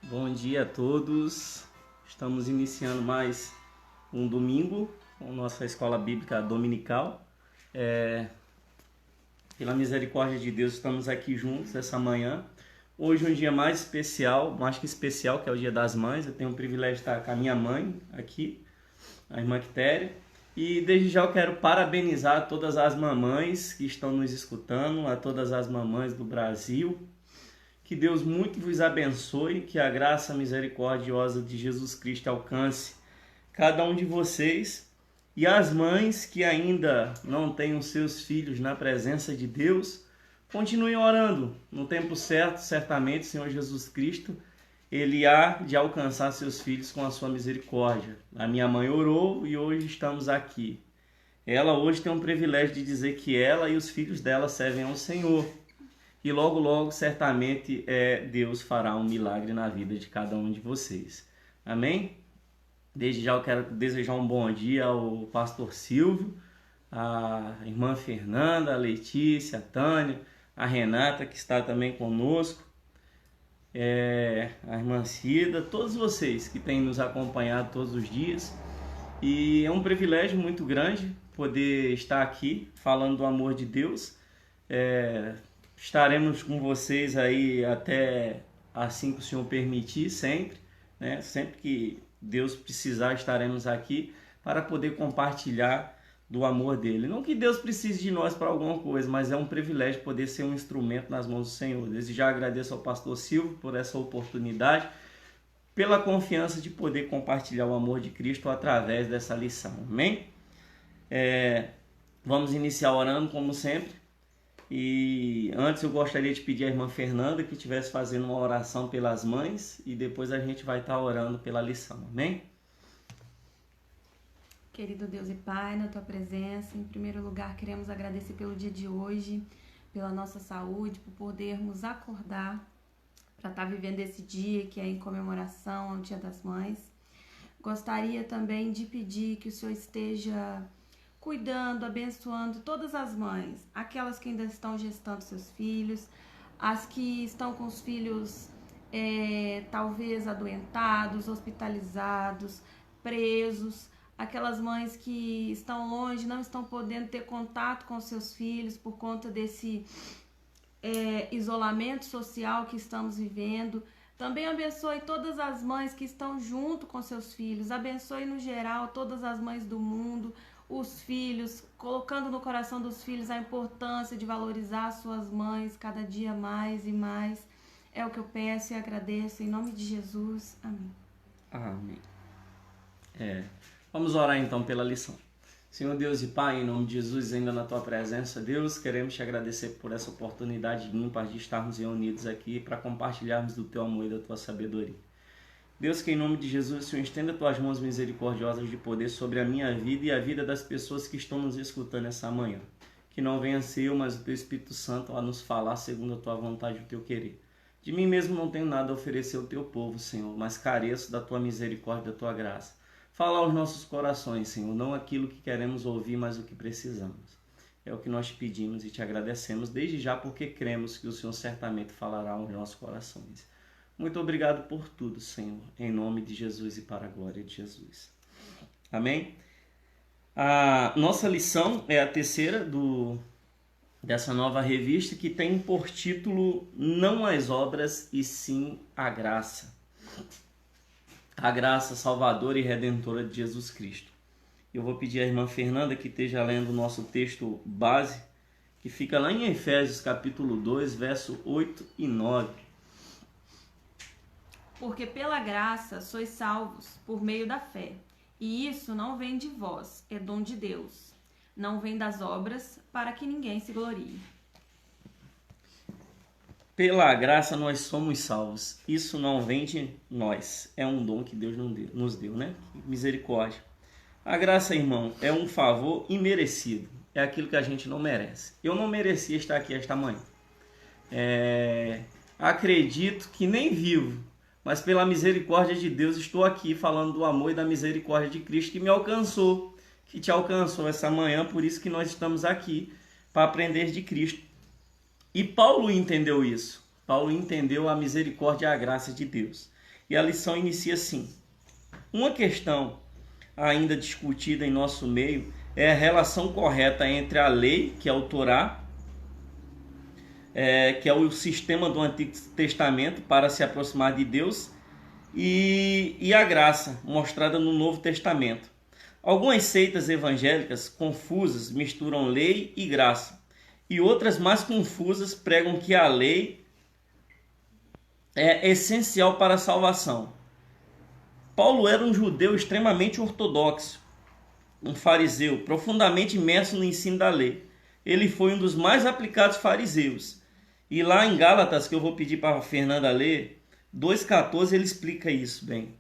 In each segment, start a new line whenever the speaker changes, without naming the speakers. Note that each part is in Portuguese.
Bom dia a todos. Estamos iniciando mais um domingo com nossa escola bíblica dominical. Pela misericórdia de Deus, estamos aqui juntos essa manhã. Hoje é um dia mais especial, mais que especial, que é o Dia das Mães. Eu tenho o privilégio de estar com a minha mãe aqui, a irmã Quitéria. E desde já eu quero parabenizar todas as mamães que estão nos escutando, a todas as mamães do Brasil. Que Deus muito vos abençoe, que a graça misericordiosa de Jesus Cristo alcance cada um de vocês. E as mães que ainda não têm os seus filhos na presença de Deus, continuem orando. No tempo certo, certamente, o Senhor Jesus Cristo, Ele há de alcançar seus filhos com a sua misericórdia. A minha mãe orou e hoje estamos aqui. Ela hoje tem o privilégio de dizer que ela e os filhos dela servem ao Senhor. E logo, logo, certamente, Deus fará um milagre na vida de cada um de vocês. Amém? Desde já eu quero desejar um bom dia ao pastor Silvio, a irmã Fernanda, a Letícia, a Tânia, a Renata, que está também conosco, a irmã Cida, todos vocês que têm nos acompanhado todos os dias. E é um privilégio muito grande poder estar aqui falando do amor de Deus. Estaremos com vocês aí até assim que o Senhor permitir, sempre, né? Sempre que Deus precisar, estaremos aqui para poder compartilhar do amor dele. Não que Deus precise de nós para alguma coisa, mas é um privilégio poder ser um instrumento nas mãos do Senhor. Desde já agradeço ao pastor Silvio por essa oportunidade, pela confiança de poder compartilhar o amor de Cristo através dessa lição. Amém? Vamos iniciar orando como sempre. E antes eu gostaria de pedir à irmã Fernanda que estivesse fazendo uma oração pelas mães e depois a gente vai estar orando pela lição, amém?
Querido Deus e Pai, na Tua presença, em primeiro lugar queremos agradecer pelo dia de hoje, pela nossa saúde, por podermos acordar para estar vivendo esse dia que é em comemoração ao Dia das Mães. Gostaria também de pedir que o Senhor esteja cuidando, abençoando todas as mães, aquelas que ainda estão gestando seus filhos, as que estão com os filhos talvez adoentados, hospitalizados, presos, aquelas mães que estão longe, não estão podendo ter contato com seus filhos por conta desse isolamento social que estamos vivendo. Também abençoe todas as mães que estão junto com seus filhos, abençoe no geral todas as mães do mundo, os filhos, colocando no coração dos filhos a importância de valorizar suas mães cada dia mais e mais. É o que eu peço e agradeço em nome de Jesus. Amém.
Amém. Vamos orar então pela lição. Senhor Deus e Pai, em nome de Jesus, ainda na Tua presença, Deus, queremos Te agradecer por essa oportunidade ímpar de estarmos reunidos aqui para compartilharmos do Teu amor e da Tua sabedoria. Deus, que em nome de Jesus, Senhor, estenda Tuas mãos misericordiosas de poder sobre a minha vida e a vida das pessoas que estão nos escutando essa manhã. Que não venha ser eu, mas o Teu Espírito Santo a nos falar segundo a Tua vontade e o Teu querer. De mim mesmo não tenho nada a oferecer ao Teu povo, Senhor, mas careço da Tua misericórdia e da Tua graça. Fala aos nossos corações, Senhor, não aquilo que queremos ouvir, mas o que precisamos. É o que nós te pedimos e te agradecemos desde já, porque cremos que o Senhor certamente falará aos nossos corações. Muito obrigado por tudo, Senhor, em nome de Jesus e para a glória de Jesus. Amém? A nossa lição é a terceira dessa nova revista, que tem por título Não as Obras e Sim a Graça. A graça salvadora e redentora de Jesus Cristo. Eu vou pedir à irmã Fernanda que esteja lendo o nosso texto base, que fica lá em Efésios capítulo 2, verso 8 e 9.
Porque pela graça sois salvos por meio da fé, e isso não vem de vós, é dom de Deus. Não vem das obras, para que ninguém se glorie.
Pela graça nós somos salvos. Isso não vem de nós. É um dom que Deus nos deu, né? Misericórdia. A graça, irmão, é um favor imerecido. É aquilo que a gente não merece. Eu não merecia estar aqui esta manhã. Acredito que nem vivo, mas pela misericórdia de Deus estou aqui falando do amor e da misericórdia de Cristo que me alcançou, que te alcançou essa manhã. Por isso que nós estamos aqui, para aprender de Cristo. E Paulo entendeu isso. Paulo entendeu a misericórdia e a graça de Deus. E a lição inicia assim: uma questão ainda discutida em nosso meio é a relação correta entre a lei, que é o Torá, que é o sistema do Antigo Testamento para se aproximar de Deus, e a graça mostrada no Novo Testamento. Algumas seitas evangélicas confusas misturam lei e graça, e outras mais confusas pregam que a lei é essencial para a salvação. Paulo era um judeu extremamente ortodoxo, um fariseu profundamente imerso no ensino da lei. Ele foi um dos mais aplicados fariseus. E lá em Gálatas, que eu vou pedir para a Fernanda ler, 2,14, ele explica isso bem.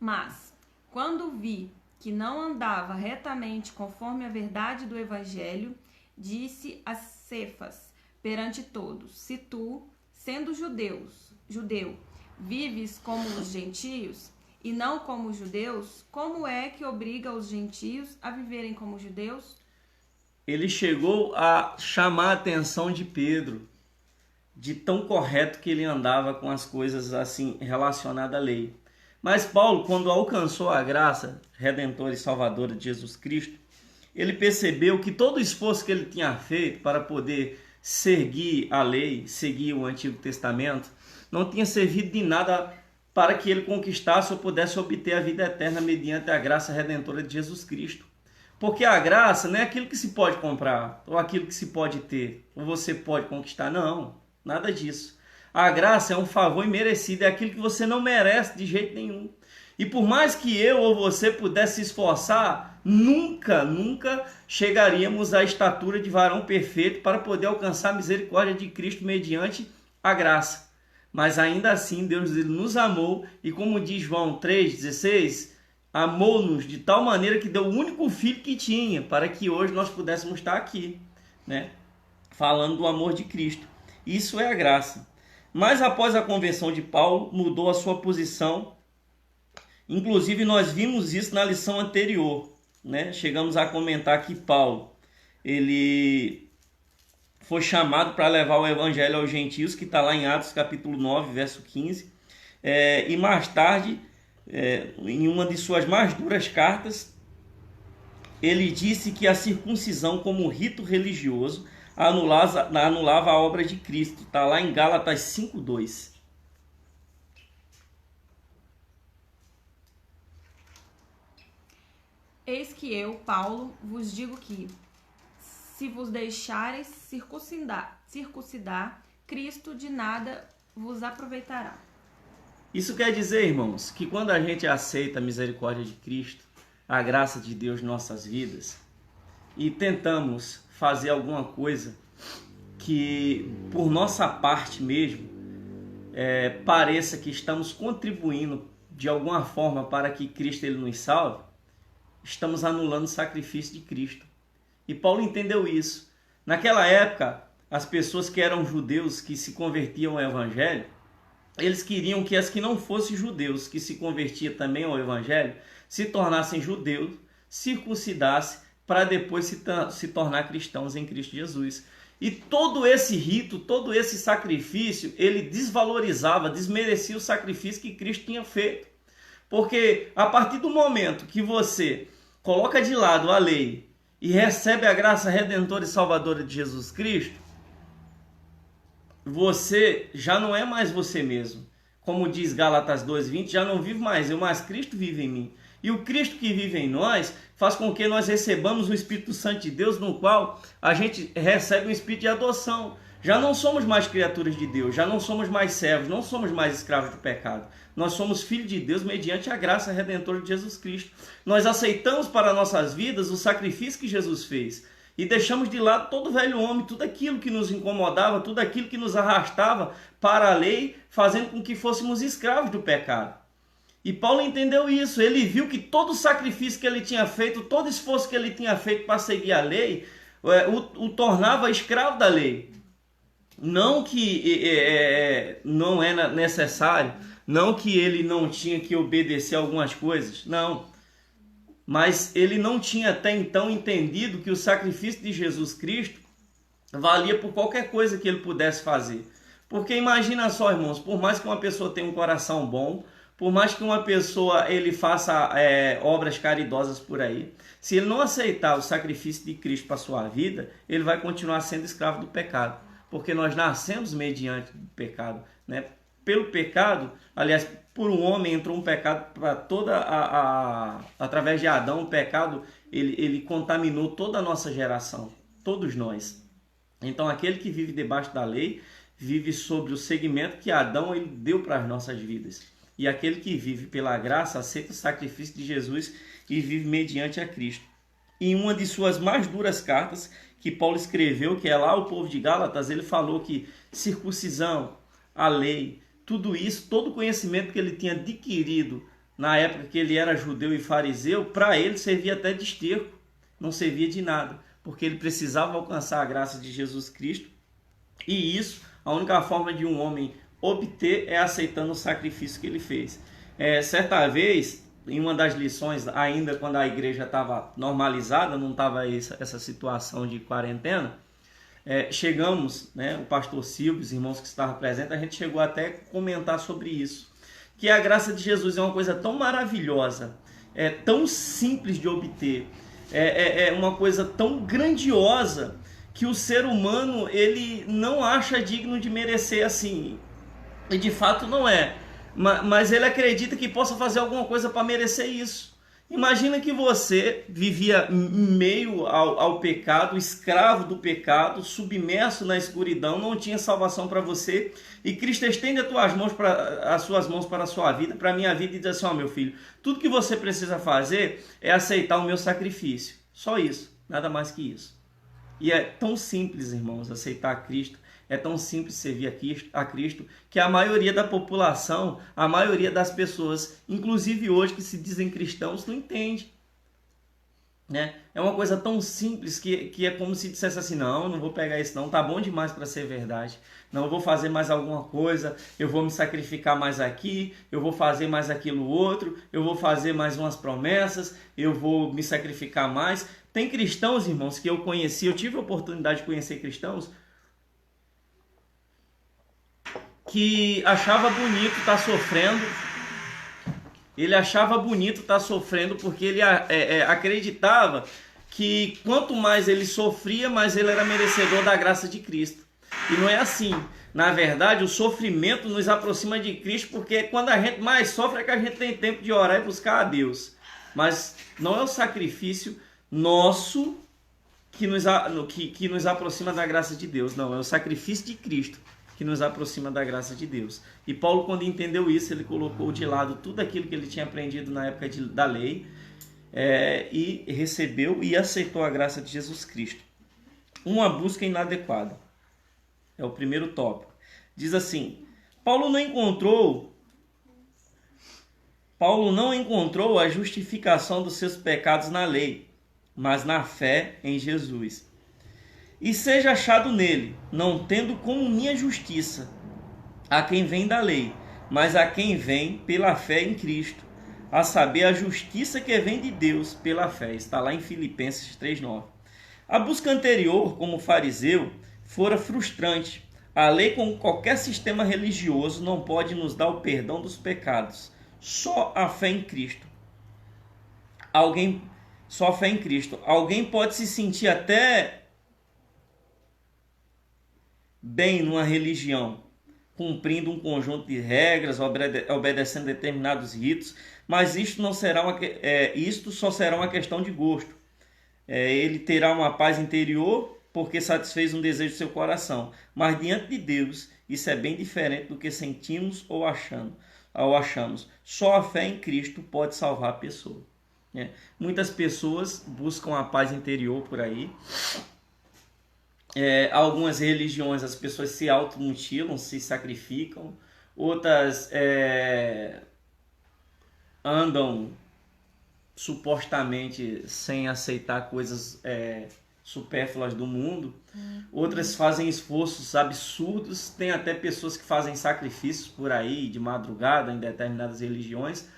Mas, quando vi que não andava retamente conforme a verdade do Evangelho, disse a Cefas perante todos: se tu, sendo judeu, vives como os gentios e não como os judeus, como é que obriga os gentios a viverem como judeus?
Ele chegou a chamar a atenção de Pedro, de tão correto que ele andava com as coisas assim relacionadas à lei. Mas Paulo, quando alcançou a graça redentora e salvadora de Jesus Cristo, ele percebeu que todo o esforço que ele tinha feito para poder seguir a lei, seguir o Antigo Testamento, não tinha servido de nada para que ele conquistasse ou pudesse obter a vida eterna mediante a graça redentora de Jesus Cristo. Porque a graça não é aquilo que se pode comprar, ou aquilo que se pode ter, ou você pode conquistar. Não, nada disso. A graça é um favor imerecido, é aquilo que você não merece de jeito nenhum. E por mais que eu ou você pudesse se esforçar, nunca chegaríamos à estatura de varão perfeito para poder alcançar a misericórdia de Cristo mediante a graça. Mas ainda assim Deus nos amou e, como diz João 3,16, amou-nos de tal maneira que deu o único filho que tinha para que hoje nós pudéssemos estar aqui, né? Falando do amor de Cristo. Isso é a graça. Mas após a conversão de Paulo, mudou a sua posição. Inclusive nós vimos isso na lição anterior, né? Chegamos a comentar que Paulo, ele foi chamado para levar o evangelho aos gentios, que está lá em Atos capítulo 9, verso 15. E mais tarde, em uma de suas mais duras cartas, ele disse que a circuncisão como rito religioso anulava a obra de Cristo. Está lá em Gálatas 5:2.
Eis que eu, Paulo, vos digo que, se vos deixareis circuncidar, Cristo de nada vos aproveitará.
Isso quer dizer, irmãos, que quando a gente aceita a misericórdia de Cristo, a graça de Deus em nossas vidas, e tentamos fazer alguma coisa que, por nossa parte mesmo, pareça que estamos contribuindo de alguma forma para que Cristo ele nos salve, estamos anulando o sacrifício de Cristo. E Paulo entendeu isso. Naquela época, as pessoas que eram judeus, que se convertiam ao evangelho, eles queriam que as que não fossem judeus, que se convertiam também ao evangelho, se tornassem judeus, circuncidassem, para depois se tornar cristãos em Cristo Jesus. E todo esse rito, todo esse sacrifício, ele desvalorizava, desmerecia o sacrifício que Cristo tinha feito. Porque a partir do momento que você coloca de lado a lei e recebe a graça redentora e salvadora de Jesus Cristo, você já não é mais você mesmo. Como diz Gálatas 2:20, já não vivo mais eu, mas Cristo vive em mim. E o Cristo que vive em nós faz com que nós recebamos o Espírito Santo de Deus, no qual a gente recebe um espírito de adoção. Já não somos mais criaturas de Deus, já não somos mais servos, não somos mais escravos do pecado. Nós somos filhos de Deus mediante a graça redentora de Jesus Cristo. Nós aceitamos para nossas vidas o sacrifício que Jesus fez e deixamos de lado todo o velho homem, tudo aquilo que nos incomodava, tudo aquilo que nos arrastava para a lei, fazendo com que fôssemos escravos do pecado. E Paulo entendeu isso, ele viu que todo o sacrifício que ele tinha feito, todo esforço que ele tinha feito para seguir a lei, o tornava escravo da lei. Não que não é necessário, não que ele não tinha que obedecer algumas coisas, não. Mas ele não tinha até então entendido que o sacrifício de Jesus Cristo valia por qualquer coisa que ele pudesse fazer. Porque imagina só, irmãos, por mais que uma pessoa tenha um coração bom, por mais que uma pessoa ele faça obras caridosas por aí, se ele não aceitar o sacrifício de Cristo para a sua vida, ele vai continuar sendo escravo do pecado. Porque nós nascemos mediante o pecado, né? Pelo pecado, aliás, por um homem entrou um pecado para através de Adão, o pecado ele contaminou toda a nossa geração, todos nós. Então aquele que vive debaixo da lei vive sobre o segmento que Adão ele deu para as nossas vidas. E aquele que vive pela graça aceita o sacrifício de Jesus e vive mediante a Cristo. Em uma de suas mais duras cartas que Paulo escreveu, que é lá ao povo de Gálatas, ele falou que circuncisão, a lei, tudo isso, todo o conhecimento que ele tinha adquirido na época que ele era judeu e fariseu, para ele servia até de esterco, não servia de nada, porque ele precisava alcançar a graça de Jesus Cristo, e isso, a única forma de um homem obter é aceitando o sacrifício que ele fez. Certa vez, em uma das lições, ainda quando a igreja estava normalizada, não estava essa situação de quarentena, chegamos, né, o pastor Silvio, os irmãos que estavam presentes, a gente chegou até a comentar sobre isso, que a graça de Jesus é uma coisa tão maravilhosa, tão simples de obter, é uma coisa tão grandiosa, que o ser humano ele não acha digno de merecer assim, e de fato não é, mas ele acredita que possa fazer alguma coisa para merecer isso. Imagina que você vivia meio ao pecado, escravo do pecado, submerso na escuridão, não tinha salvação para você, e Cristo estende as suas mãos para a sua vida, para a minha vida, e diz assim: ó, meu filho, tudo que você precisa fazer é aceitar o meu sacrifício. Só isso, nada mais que isso. E é tão simples, irmãos, aceitar Cristo, é tão simples servir a Cristo, que a maioria da população, a maioria das pessoas, inclusive hoje que se dizem cristãos, não entende. Né? É uma coisa tão simples que é como se dissesse assim: não vou pegar isso não, tá bom demais para ser verdade. Não, eu vou fazer mais alguma coisa, eu vou me sacrificar mais aqui, eu vou fazer mais aquilo outro, eu vou fazer mais umas promessas, eu vou me sacrificar mais. Tem cristãos, irmãos, que eu conheci, eu tive a oportunidade de conhecer cristãos, que achava bonito estar sofrendo. Ele achava bonito estar sofrendo porque ele acreditava que quanto mais ele sofria, mais ele era merecedor da graça de Cristo. E não é assim. Na verdade, o sofrimento nos aproxima de Cristo, porque quando a gente mais sofre é que a gente tem tempo de orar e buscar a Deus. Mas não é o sacrifício nosso que nos aproxima da graça de Deus. Não, é o sacrifício de Cristo que nos aproxima da graça de Deus. E Paulo, quando entendeu isso, ele colocou de lado tudo aquilo que ele tinha aprendido na época da lei, e recebeu e aceitou a graça de Jesus Cristo. Uma busca inadequada. É o primeiro tópico. Diz assim: Paulo não encontrou a justificação dos seus pecados na lei, mas na fé em Jesus. E seja achado nele, não tendo como minha justiça a quem vem da lei, mas a quem vem pela fé em Cristo, a saber, a justiça que vem de Deus pela fé. Está lá em Filipenses 3,9. A busca anterior, como fariseu, fora frustrante. A lei, como qualquer sistema religioso, não pode nos dar o perdão dos pecados. Só a fé em Cristo. Só a fé em Cristo. Alguém pode se sentir até bem numa religião, cumprindo um conjunto de regras, obedecendo determinados ritos, mas isto só será uma questão de gosto. Ele terá uma paz interior porque satisfez um desejo do seu coração, mas diante de Deus isso é bem diferente do que sentimos ou achamos. Só a fé em Cristo pode salvar a pessoa. Muitas pessoas buscam a paz interior por aí. Algumas religiões as pessoas se automutilam, se sacrificam, outras andam supostamente sem aceitar coisas supérfluas do mundo, outras fazem esforços absurdos, tem até pessoas que fazem sacrifícios por aí de madrugada em determinadas religiões,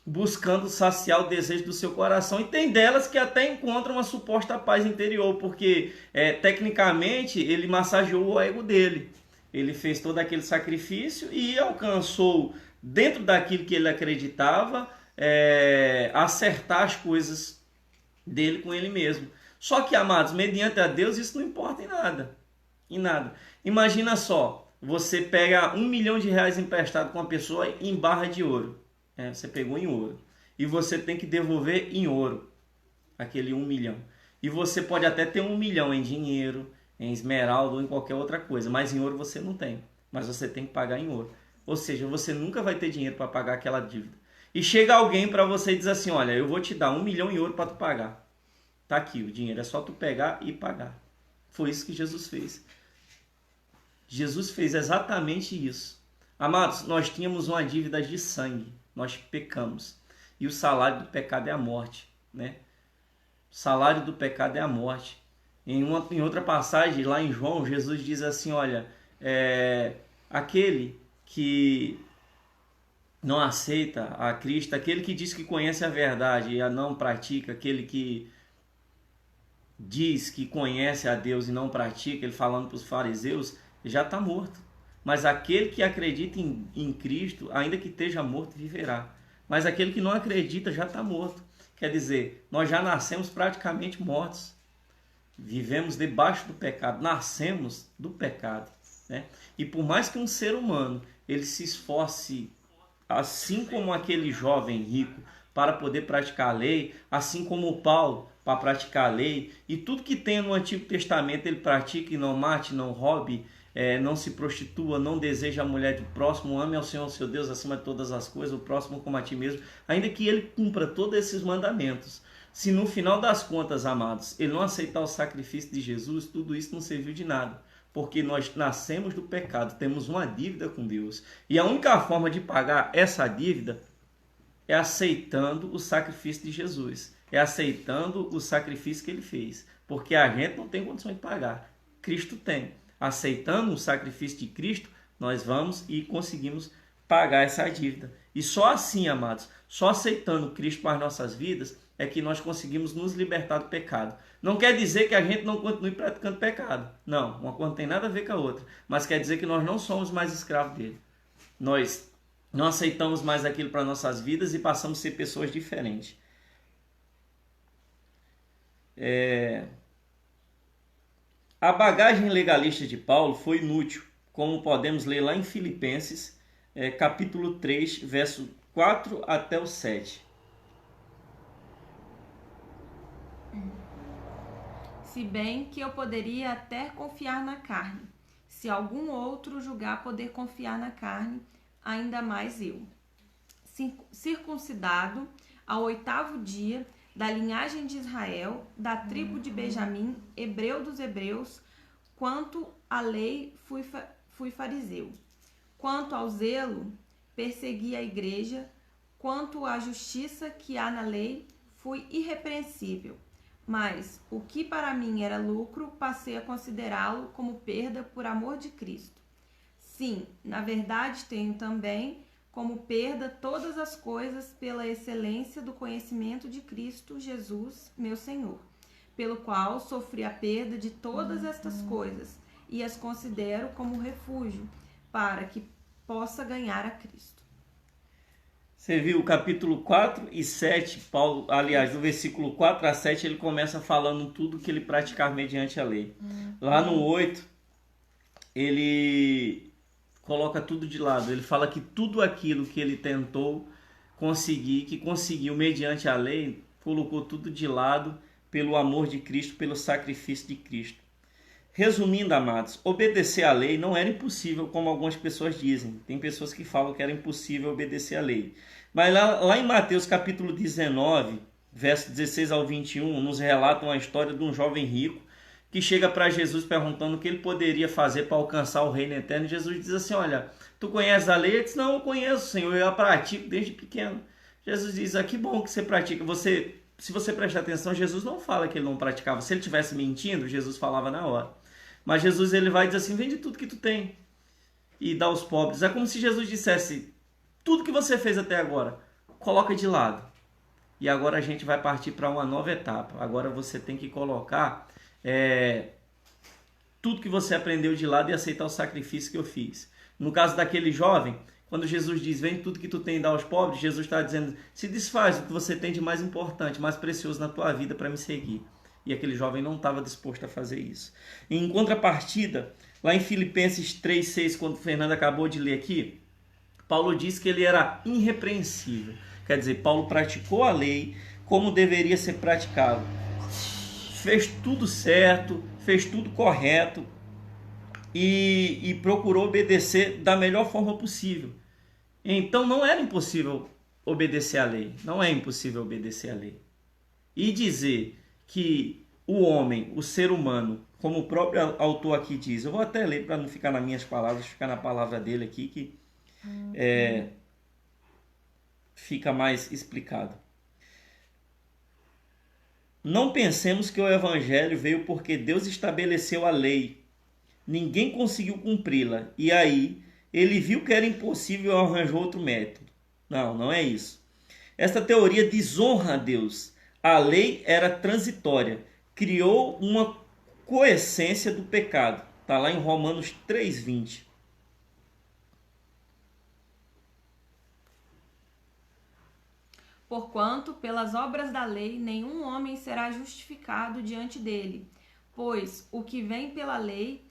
buscando saciar o desejo do seu coração, e tem delas que até encontram uma suposta paz interior, porque tecnicamente ele massageou o ego dele, ele fez todo aquele sacrifício e alcançou, dentro daquilo que ele acreditava, acertar as coisas dele com ele mesmo. Só que, amados, mediante a Deus, isso não importa em nada. Em nada. Imagina só, você pega R$1 milhão emprestado com uma pessoa em barra de ouro. Você pegou em ouro. E você tem que devolver em ouro aquele 1 milhão. E você pode até ter 1 milhão em dinheiro, em esmeralda ou em qualquer outra coisa, mas em ouro você não tem. Mas você tem que pagar em ouro. Ou seja, você nunca vai ter dinheiro para pagar aquela dívida. E chega alguém para você e diz assim, olha, eu vou te dar 1 milhão em ouro para tu pagar. Tá aqui o dinheiro, é só tu pegar e pagar. Foi isso que Jesus fez. Jesus fez exatamente isso. Amados, nós tínhamos uma dívida de sangue. Nós pecamos. E o salário do pecado é a morte, né? O salário do pecado é a morte. Em outra passagem, lá em João, Jesus diz assim, olha, aquele que não aceita a Cristo, aquele que diz que conhece a verdade e a não pratica, aquele que diz que conhece a Deus e não pratica, ele falando para os fariseus, já está morto. Mas aquele que acredita em Cristo, ainda que esteja morto, viverá. Mas aquele que não acredita já está morto. Quer dizer, nós já nascemos praticamente mortos. Vivemos debaixo do pecado, nascemos do pecado, né? E por mais que um ser humano ele se esforce, assim como aquele jovem rico, para poder praticar a lei, assim como o Paulo para praticar a lei, e tudo que tem no Antigo Testamento ele pratica, e não mate, não roube, não se prostitua, não deseja a mulher do próximo, ame ao Senhor seu Deus acima de todas as coisas, o próximo como a ti mesmo, ainda que ele cumpra todos esses mandamentos. Se no final das contas, amados, ele não aceitar o sacrifício de Jesus, tudo isso não serviu de nada. Porque nós nascemos do pecado, temos uma dívida com Deus. E a única forma de pagar essa dívida é aceitando o sacrifício de Jesus. É aceitando o sacrifício que ele fez. Porque a gente não tem condição de pagar. Cristo tem. Aceitando o sacrifício de Cristo, nós vamos e conseguimos pagar essa dívida. E só assim, amados, só aceitando Cristo para as nossas vidas, é que nós conseguimos nos libertar do pecado. Não quer dizer que a gente não continue praticando pecado. Não, uma coisa não tem nada a ver com a outra. Mas quer dizer que nós não somos mais escravos dele. Nós não aceitamos mais aquilo para nossas vidas e passamos a ser pessoas diferentes. A bagagem legalista de Paulo foi inútil, como podemos ler lá em Filipenses, capítulo 3, verso 4 até o 7.
Se bem que eu poderia até confiar na carne. Se algum outro julgar poder confiar na carne, ainda mais eu. Circuncidado ao 8º dia, da linhagem de Israel, da tribo de Benjamim, hebreu dos hebreus, quanto à lei fui fariseu. Quanto ao zelo, persegui a igreja, quanto à justiça que há na lei, fui irrepreensível. Mas o que para mim era lucro, passei a considerá-lo como perda por amor de Cristo. Sim, na verdade tenho também como perda todas as coisas pela excelência do conhecimento de Cristo Jesus, meu Senhor, pelo qual sofri a perda de todas estas coisas e as considero como refúgio para que possa ganhar a Cristo.
Você viu o capítulo 4 e 7, Paulo, aliás, do versículo 4 a 7, ele começa falando tudo que ele praticava mediante a lei. Lá no 8, ele coloca tudo de lado. Ele fala que tudo aquilo que ele tentou conseguir, que conseguiu mediante a lei, colocou tudo de lado pelo amor de Cristo, pelo sacrifício de Cristo. Resumindo, amados, obedecer à lei não era impossível, como algumas pessoas dizem. Tem pessoas que falam que era impossível obedecer à lei. Mas lá em Mateus capítulo 19, verso 16 ao 21, nos relata uma história de um jovem rico que chega para Jesus perguntando o que ele poderia fazer para alcançar o reino eterno. E Jesus diz assim, olha, tu conheces a lei? Ele diz, não, eu conheço, Senhor, eu a pratico desde pequeno. Jesus diz, que bom que você pratica. Se você prestar atenção, Jesus não fala que ele não praticava. Se ele estivesse mentindo, Jesus falava na hora. Mas Jesus ele vai dizer assim, vende tudo que tu tem e dá aos pobres. É como se Jesus dissesse, tudo que você fez até agora, coloca de lado. E agora a gente vai partir para uma nova etapa. Agora você tem que colocar tudo que você aprendeu de lado e aceitar o sacrifício que eu fiz. No caso daquele jovem, quando Jesus diz, vem tudo que tu tem e dá aos pobres, Jesus está dizendo, se desfaz do que você tem de mais importante, mais precioso na tua vida para me seguir. E aquele jovem não estava disposto a fazer isso. Em contrapartida, lá em Filipenses 3,6, quando o Fernando acabou de ler aqui, Paulo diz que ele era irrepreensível. Quer dizer, Paulo praticou a lei como deveria ser praticado. Fez tudo certo, fez tudo correto e procurou obedecer da melhor forma possível. Então não era impossível obedecer à lei. Não é impossível obedecer à lei. E dizer que o homem, o ser humano, como o próprio autor aqui diz, eu vou até ler para não ficar nas minhas palavras, ficar na palavra dele aqui, que fica mais explicado. Não pensemos que o evangelho veio porque Deus estabeleceu a lei. Ninguém conseguiu cumpri-la. E aí, ele viu que era impossível e arranjou outro método. Não, não é isso. Esta teoria desonra a Deus. A lei era transitória. Criou uma coessência do pecado. Está lá em Romanos 3,20.
Porquanto, pelas obras da lei, nenhum homem será justificado diante dele, pois o que vem pela lei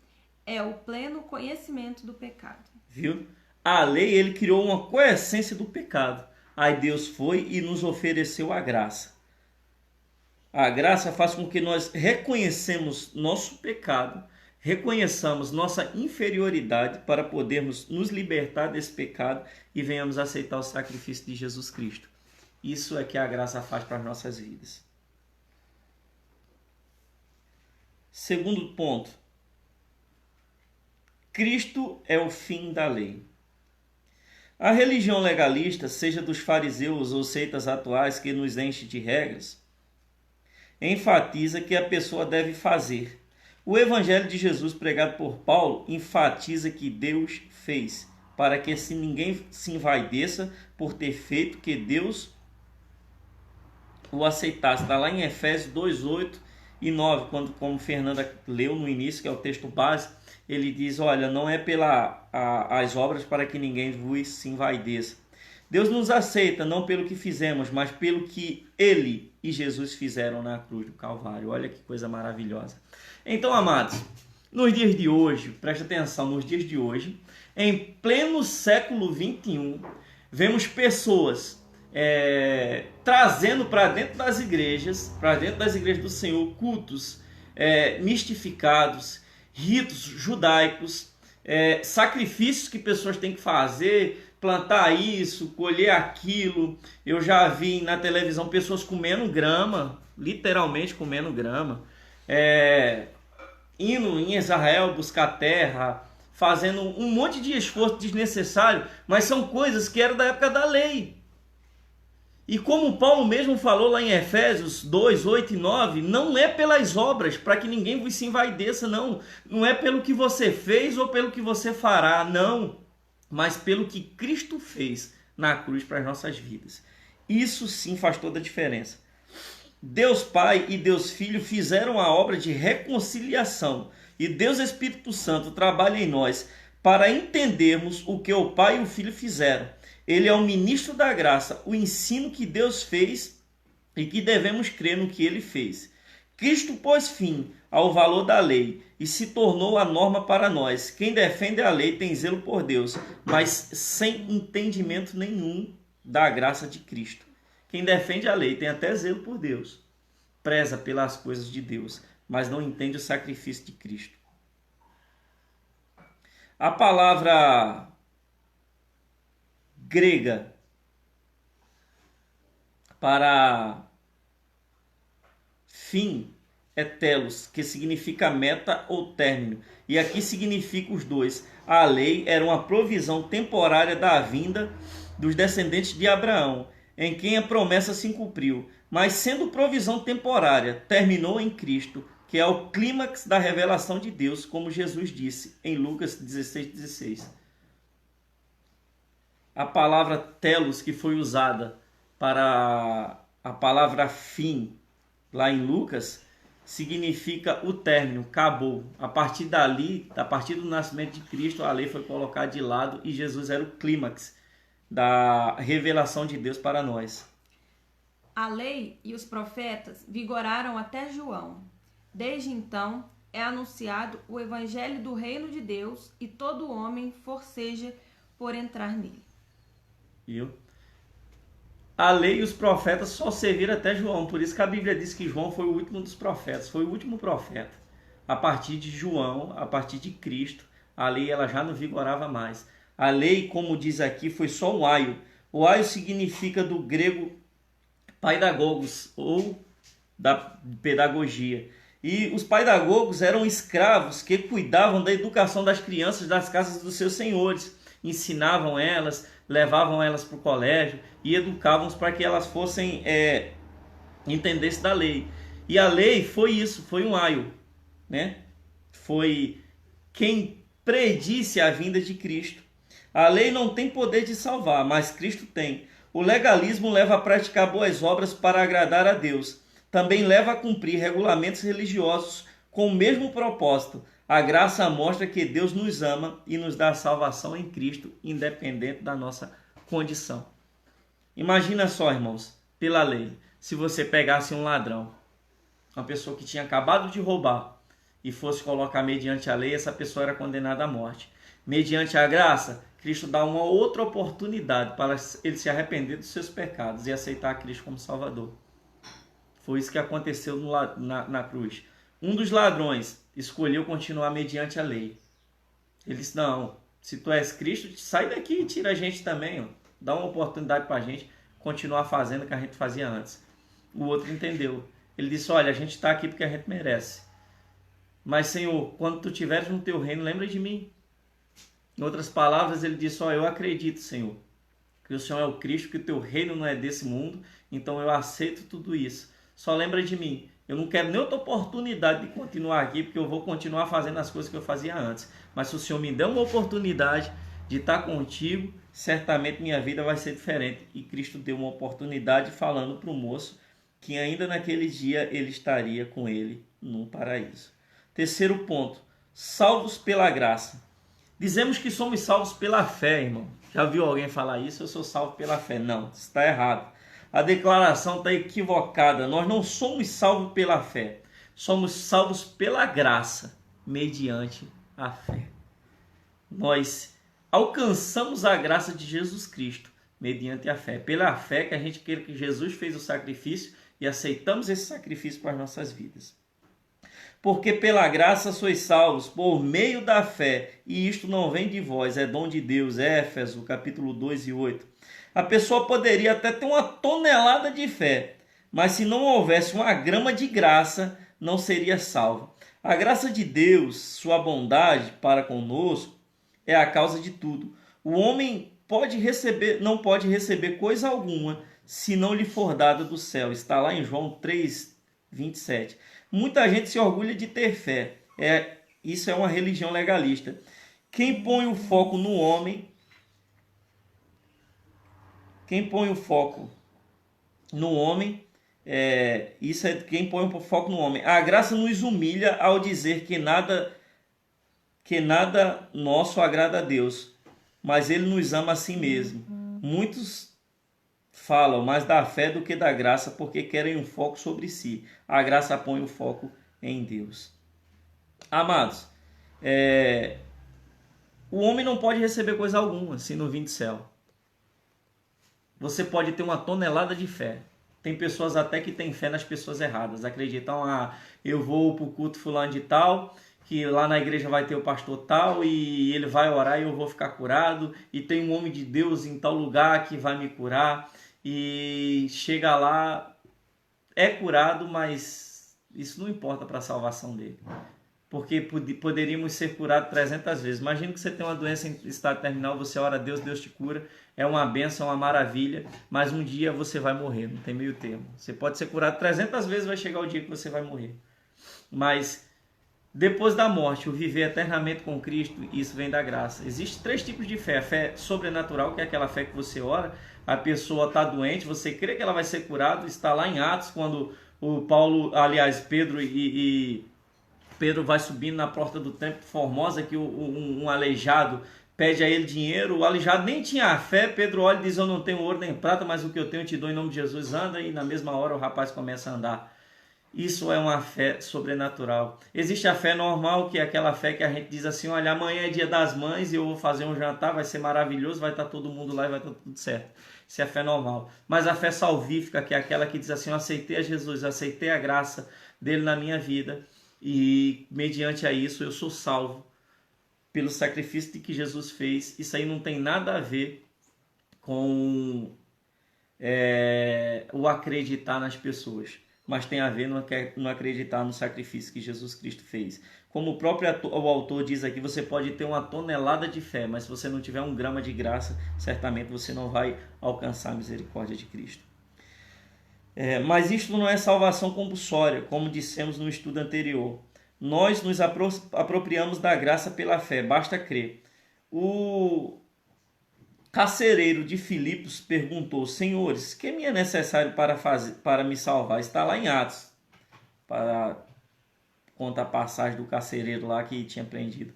é o pleno conhecimento do pecado.
Viu? A lei, ele criou uma coessência do pecado. Aí Deus foi e nos ofereceu a graça. A graça faz com que nós reconhecemos nosso pecado, reconheçamos nossa inferioridade para podermos nos libertar desse pecado e venhamos aceitar o sacrifício de Jesus Cristo. Isso é que a graça faz para as nossas vidas. Segundo ponto. Cristo é o fim da lei. A religião legalista, seja dos fariseus ou seitas atuais que nos enche de regras, enfatiza que a pessoa deve fazer. O evangelho de Jesus pregado por Paulo enfatiza que Deus fez, para que assim ninguém se envaideça por ter feito, que Deus o aceitasse. Está lá em Efésios 2:8 e 9, quando, como Fernanda leu no início, que é o texto base, ele diz, olha, não é as obras para que ninguém vos se envaideça. Deus nos aceita não pelo que fizemos, mas pelo que Ele e Jesus fizeram na cruz do Calvário. Olha que coisa maravilhosa. Então, amados, nos dias de hoje, presta atenção, nos dias de hoje, em pleno século 21, vemos pessoas trazendo para dentro das igrejas do Senhor, cultos mistificados, ritos judaicos, sacrifícios que pessoas têm que fazer, plantar isso, colher aquilo. Eu já vi na televisão pessoas comendo grama, literalmente comendo grama, indo em Israel buscar terra, fazendo um monte de esforço desnecessário, mas são coisas que eram da época da lei. E como Paulo mesmo falou lá em Efésios 2, 8 e 9, não é pelas obras, para que ninguém vos se envaideça, não. Não é pelo que você fez ou pelo que você fará, não. Mas pelo que Cristo fez na cruz para as nossas vidas. Isso sim faz toda a diferença. Deus Pai e Deus Filho fizeram a obra de reconciliação. E Deus Espírito Santo trabalha em nós para entendermos o que o Pai e o Filho fizeram. Ele é o ministro da graça, o ensino que Deus fez e que devemos crer no que ele fez. Cristo pôs fim ao valor da lei e se tornou a norma para nós. Quem defende a lei tem zelo por Deus, mas sem entendimento nenhum da graça de Cristo. Quem defende a lei tem até zelo por Deus, preza pelas coisas de Deus, mas não entende o sacrifício de Cristo. A palavra grega para fim é telos, que significa meta ou término, e aqui significa os dois. A lei era uma provisão temporária da vinda dos descendentes de Abraão, em quem a promessa se cumpriu, mas sendo provisão temporária, terminou em Cristo, que é o clímax da revelação de Deus, como Jesus disse em Lucas 16:16. A palavra telos, que foi usada para a palavra fim lá em Lucas, significa o término, acabou. A partir dali, a partir do nascimento de Cristo, a lei foi colocada de lado e Jesus era o clímax da revelação de Deus para nós.
A lei e os profetas vigoraram até João. Desde então, é anunciado o evangelho do reino de Deus e todo homem forceja por entrar nele.
Viu? A lei e os profetas só serviram até João. Por isso que a Bíblia diz que João foi o último dos profetas. Foi o último profeta. A partir de João, a partir de Cristo, a lei ela já não vigorava mais. A lei, como diz aqui, foi só um aio. O aio significa do grego paidagogos, ou da pedagogia. E os paidagogos eram escravos que cuidavam da educação das crianças das casas dos seus senhores. Ensinavam elas, levavam elas para o colégio e educavam para que elas fossem entendessem da lei. E a lei foi isso, foi um aio, né? Foi quem predisse a vinda de Cristo. A lei não tem poder de salvar, mas Cristo tem. O legalismo leva a praticar boas obras para agradar a Deus. Também leva a cumprir regulamentos religiosos com o mesmo propósito. A graça mostra que Deus nos ama e nos dá a salvação em Cristo, independente da nossa condição. Imagina só, irmãos, pela lei, se você pegasse um ladrão, uma pessoa que tinha acabado de roubar, e fosse colocar mediante a lei, essa pessoa era condenada à morte. Mediante a graça, Cristo dá uma outra oportunidade para ele se arrepender dos seus pecados e aceitar Cristo como Salvador. Foi isso que aconteceu na cruz. Um dos ladrões escolheu continuar mediante a lei. Ele disse, não, se tu és Cristo, sai daqui e tira a gente também. Ó. Dá uma oportunidade para a gente continuar fazendo o que a gente fazia antes. O outro entendeu. Ele disse, olha, a gente está aqui porque a gente merece. Mas, Senhor, quando tu estiveres no teu reino, lembra de mim. Em outras palavras, ele disse, eu acredito, Senhor, que o Senhor é o Cristo, que o teu reino não é desse mundo, então eu aceito tudo isso. Só lembra de mim. Eu não quero nem outra oportunidade de continuar aqui, porque eu vou continuar fazendo as coisas que eu fazia antes. Mas se o Senhor me der uma oportunidade de estar contigo, certamente minha vida vai ser diferente. E Cristo deu uma oportunidade falando para o moço que ainda naquele dia ele estaria com ele no paraíso. Terceiro ponto, salvos pela graça. Dizemos que somos salvos pela fé, irmão. Já viu alguém falar isso? Eu sou salvo pela fé. Não, isso está errado. A declaração está equivocada. Nós não somos salvos pela fé. Somos salvos pela graça, mediante a fé. Nós alcançamos a graça de Jesus Cristo, mediante a fé. Pela fé que a gente quer que Jesus fez o sacrifício e aceitamos esse sacrifício para as nossas vidas. Porque pela graça sois salvos, por meio da fé, e isto não vem de vós, é dom de Deus. Éfeso, capítulo 2 e 8. A pessoa poderia até ter uma tonelada de fé, mas se não houvesse uma grama de graça, não seria salvo. A graça de Deus, sua bondade para conosco, é a causa de tudo. O homem não pode receber coisa alguma se não lhe for dada do céu. Está lá em João 3, 27. Muita gente se orgulha de ter fé. Isso é uma religião legalista. Quem põe o foco no homem, quem põe o foco no homem, isso é quem põe o foco no homem. A graça nos humilha ao dizer que nada nosso agrada a Deus, mas Ele nos ama a si mesmo. Muitos falam mais da fé do que da graça, porque querem um foco sobre si. A graça põe o foco em Deus. Amados, o homem não pode receber coisa alguma se não vir do céu. Você pode ter uma tonelada de fé. Tem pessoas até que têm fé nas pessoas erradas. Acreditam, eu vou para o culto fulano de tal, que lá na igreja vai ter o pastor tal, e ele vai orar e eu vou ficar curado. E tem um homem de Deus em tal lugar que vai me curar. E chega lá, é curado, mas isso não importa para a salvação dele. Porque poderíamos ser curados 300 vezes. Imagina que você tem uma doença em estado terminal, você ora a Deus, Deus te cura. É uma bênção, uma maravilha, mas um dia você vai morrer, não tem meio termo. Você pode ser curado 300 vezes, vai chegar o dia que você vai morrer. Mas depois da morte, o viver eternamente com Cristo, isso vem da graça. Existem 3 tipos de fé. A fé sobrenatural, que é aquela fé que você ora, a pessoa está doente, você crê que ela vai ser curada, está lá em Atos, quando o Paulo, aliás, Pedro e Pedro vai subindo na porta do templo Formosa, que um aleijado pede a ele dinheiro. O aleijado nem tinha fé. Pedro olha e diz: eu não tenho ouro nem prata, mas o que eu tenho eu te dou em nome de Jesus. Anda, e na mesma hora o rapaz começa a andar. Isso é uma fé sobrenatural. Existe a fé normal, que é aquela fé que a gente diz assim: olha, amanhã é dia das mães e eu vou fazer um jantar, vai ser maravilhoso, vai estar todo mundo lá e vai estar tudo certo. Isso é a fé normal. Mas a fé salvífica, que é aquela que diz assim: eu aceitei a Jesus, eu aceitei a graça dele na minha vida e mediante a isso eu sou salvo pelo sacrifício que Jesus fez. Isso aí não tem nada a ver com o acreditar nas pessoas, mas tem a ver no acreditar no sacrifício que Jesus Cristo fez. Como o próprio o autor diz aqui, você pode ter 1 tonelada de fé, mas se você não tiver 1 grama de graça, certamente você não vai alcançar a misericórdia de Cristo. Mas isto não é salvação compulsória, como dissemos no estudo anterior. Nós nos apropriamos da graça pela fé, basta crer. O carcereiro de Filipos perguntou: senhores, que me é necessário para me salvar? Está lá em Atos, conta a passagem do carcereiro lá que tinha prendido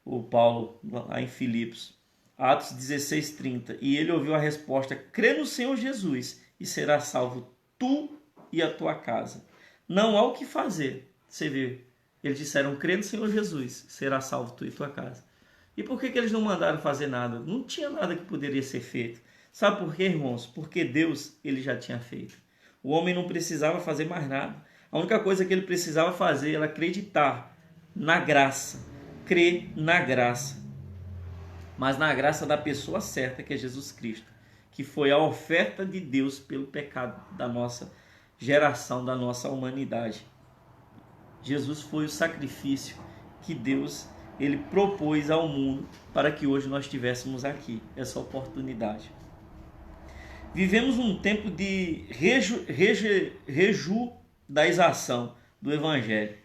o Paulo lá em Filipos. Atos 16:30. E ele ouviu a resposta: crê no Senhor Jesus e será salvo tu e a tua casa. Não há o que fazer. Você vê, eles disseram: crê no Senhor Jesus, será salvo tu e tua casa. E por que eles não mandaram fazer nada? Não tinha nada que poderia ser feito. Sabe por quê, irmãos? Porque Deus, ele já tinha feito. O homem não precisava fazer mais nada. A única coisa que ele precisava fazer era acreditar na graça. Crer na graça. Mas na graça da pessoa certa, que é Jesus Cristo, que foi a oferta de Deus pelo pecado da nossa geração, da nossa humanidade. Jesus foi o sacrifício que Deus ele propôs ao mundo para que hoje nós tivéssemos aqui essa oportunidade. Vivemos um tempo de rejudaização do Evangelho.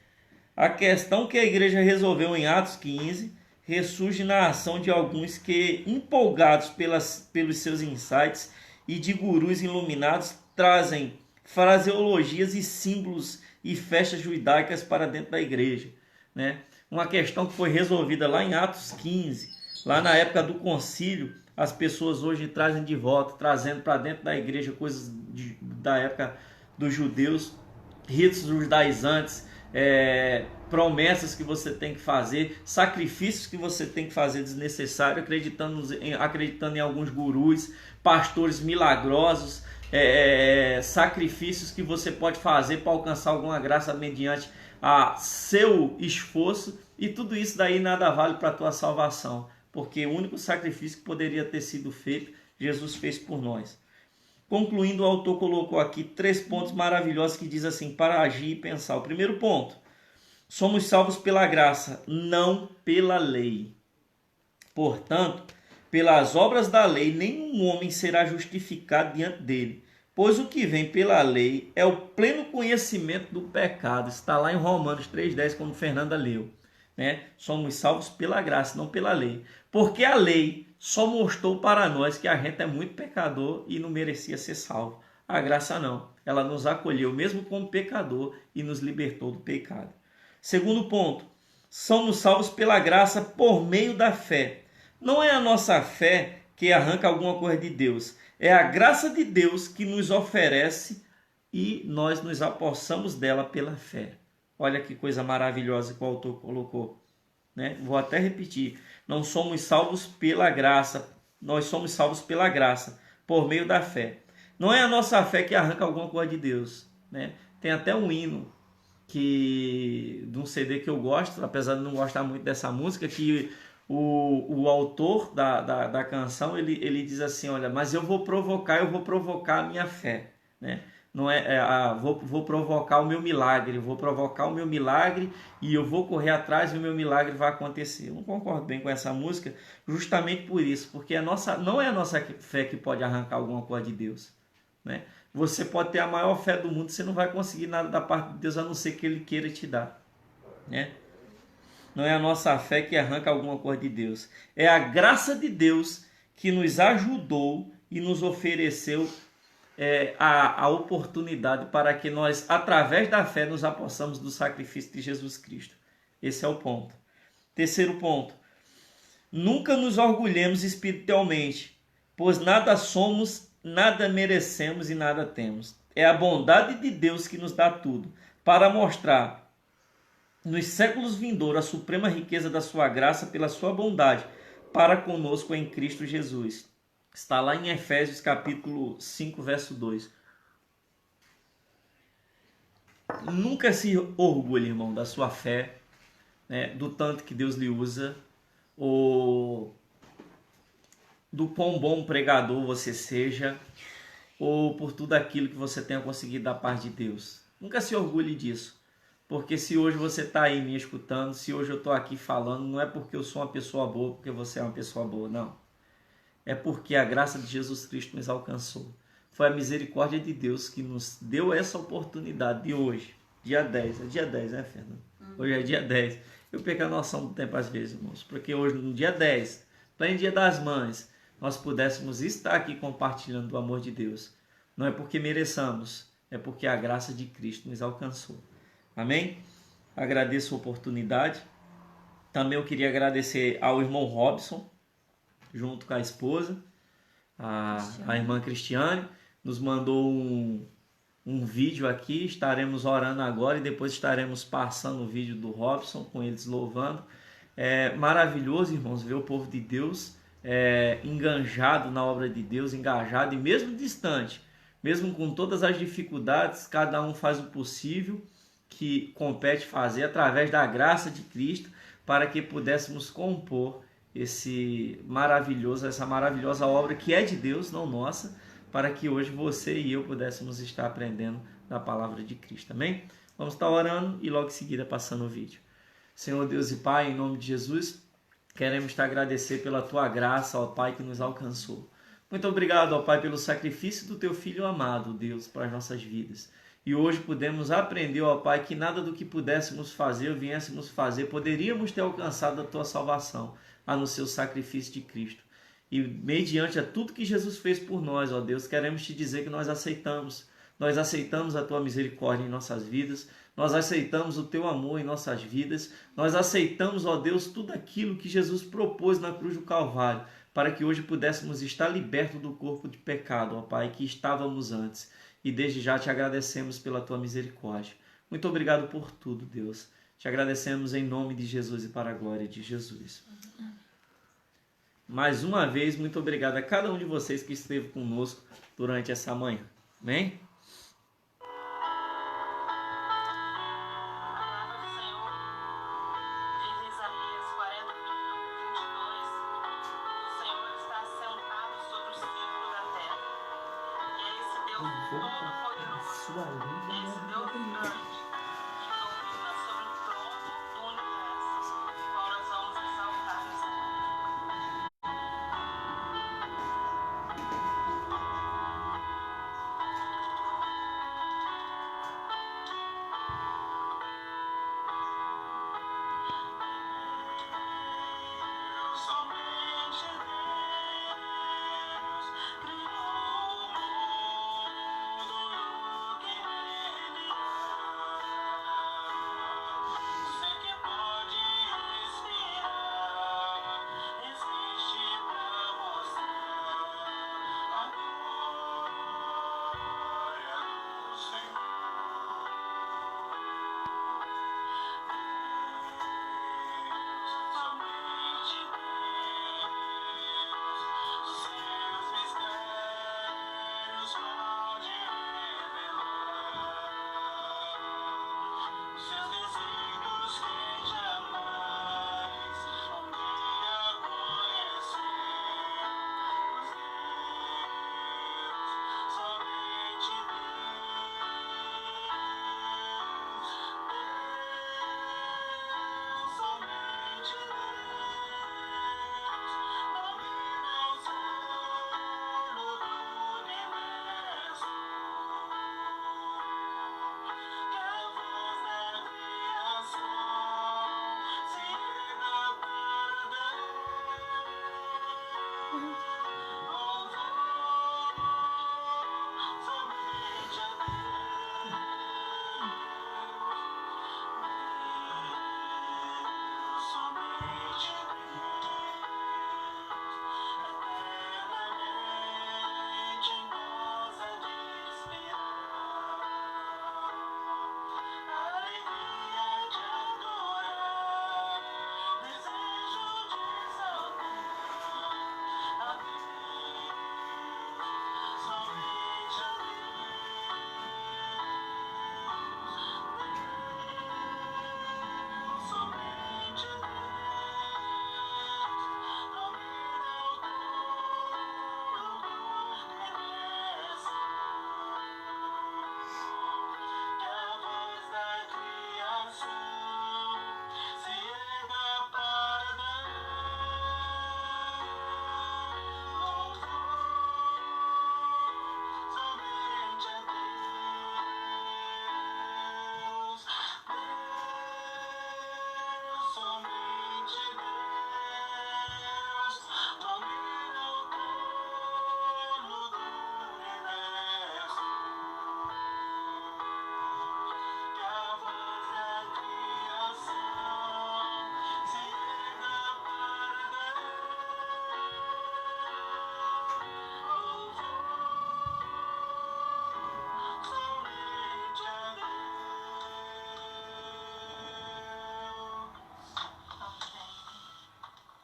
A questão que a igreja resolveu em Atos 15 ressurge na ação de alguns que, empolgados pelos seus insights e de gurus iluminados, trazem fraseologias e símbolos e festas judaicas para dentro da igreja, né? Uma questão que foi resolvida lá em Atos 15, lá na época do concílio, as pessoas hoje trazem de volta, trazendo para dentro da igreja coisas da época dos judeus, ritos judaizantes, promessas que você tem que fazer, sacrifícios que você tem que fazer desnecessário, acreditando em alguns gurus, pastores milagrosos, sacrifícios que você pode fazer para alcançar alguma graça mediante a seu esforço, e tudo isso daí nada vale para a tua salvação, porque o único sacrifício que poderia ter sido feito, Jesus fez por nós. Concluindo, o autor colocou aqui 3 pontos maravilhosos que diz assim, para agir e pensar. O primeiro ponto: somos salvos pela graça, não pela lei. Portanto, pelas obras da lei, nenhum homem será justificado diante dele, pois o que vem pela lei é o pleno conhecimento do pecado. Está lá em Romanos 3,10, como Fernanda leu, né? Somos salvos pela graça, não pela lei. Porque a lei só mostrou para nós que a gente é muito pecador e não merecia ser salvo. A graça não. Ela nos acolheu mesmo como pecador e nos libertou do pecado. Segundo ponto: somos salvos pela graça por meio da fé. Não é a nossa fé que arranca alguma coisa de Deus. É a graça de Deus que nos oferece e nós nos apossamos dela pela fé. Olha que coisa maravilhosa que o autor colocou, né? Vou até repetir. Não somos salvos pela graça. Nós somos salvos pela graça, por meio da fé. Não é a nossa fé que arranca alguma coisa de Deus, né? Tem até um hino de um CD que eu gosto, apesar de não gostar muito dessa música, que o autor da canção, ele diz assim, olha, mas eu vou provocar a minha fé, né? Não vou provocar o meu milagre, e eu vou correr atrás e o meu milagre vai acontecer. Eu não concordo bem com essa música, justamente por isso, porque não é a nossa fé que pode arrancar alguma coisa de Deus, né? Você pode ter a maior fé do mundo, você não vai conseguir nada da parte de Deus, a não ser que Ele queira te dar, né? Não é a nossa fé que arranca alguma coisa de Deus. É a graça de Deus que nos ajudou e nos ofereceu a oportunidade para que nós, através da fé, nos apossamos do sacrifício de Jesus Cristo. Esse é o ponto. Terceiro ponto. Nunca nos orgulhemos espiritualmente, pois nada somos, nada merecemos e nada temos. É a bondade de Deus que nos dá tudo, para mostrar nos séculos vindouros a suprema riqueza da sua graça pela sua bondade para conosco em Cristo Jesus. Está lá em Efésios capítulo 5, verso 2. Nunca se orgulhe, irmão, da sua fé, né, do tanto que Deus lhe usa, ou do quão bom pregador você seja, ou por tudo aquilo que você tenha conseguido da parte de Deus. Nunca se orgulhe disso. Porque se hoje você está aí me escutando, se hoje eu estou aqui falando, não é porque eu sou uma pessoa boa, porque você é uma pessoa boa, não. É porque a graça de Jesus Cristo nos alcançou. Foi a misericórdia de Deus que nos deu essa oportunidade de hoje, dia 10. É dia 10, né, Fernanda? Hoje é dia 10. Eu perco a noção do tempo às vezes, irmãos. Porque hoje, no dia 10, pleno dia das mães, nós pudéssemos estar aqui compartilhando do amor de Deus. Não é porque mereçamos, é porque a graça de Cristo nos alcançou. Amém? Agradeço a oportunidade. Também eu queria agradecer ao irmão Robson, junto com a esposa, a irmã Cristiane, nos mandou um vídeo aqui. Estaremos orando agora e depois estaremos passando o vídeo do Robson, com eles louvando. É maravilhoso, irmãos, ver o povo de Deus enganjado na obra de Deus, engajado, e mesmo distante, mesmo com todas as dificuldades, cada um faz o possível que compete fazer através da graça de Cristo, para que pudéssemos compor essa maravilhosa obra que é de Deus, não nossa, para que hoje você e eu pudéssemos estar aprendendo da palavra de Cristo. Amém? Vamos estar orando e logo em seguida passando o vídeo. Senhor Deus e Pai, em nome de Jesus, queremos te agradecer pela tua graça, ó Pai, que nos alcançou. Muito obrigado, ó Pai, pelo sacrifício do teu Filho amado, Deus, para as nossas vidas. E hoje podemos aprender, ó Pai, que nada do que pudéssemos fazer ou viéssemos fazer poderíamos ter alcançado a tua salvação, a no seu sacrifício de Cristo. E mediante a tudo que Jesus fez por nós, ó Deus, queremos te dizer que nós aceitamos a tua misericórdia em nossas vidas, nós aceitamos o teu amor em nossas vidas, nós aceitamos, ó Deus, tudo aquilo que Jesus propôs na cruz do Calvário, para que hoje pudéssemos estar libertos do corpo de pecado, ó Pai, que estávamos antes. E desde já te agradecemos pela tua misericórdia. Muito obrigado por tudo, Deus. Te agradecemos em nome de Jesus e para a glória de Jesus. Mais uma vez, muito obrigado a cada um de vocês que esteve conosco durante essa manhã. Amém? Sua língua é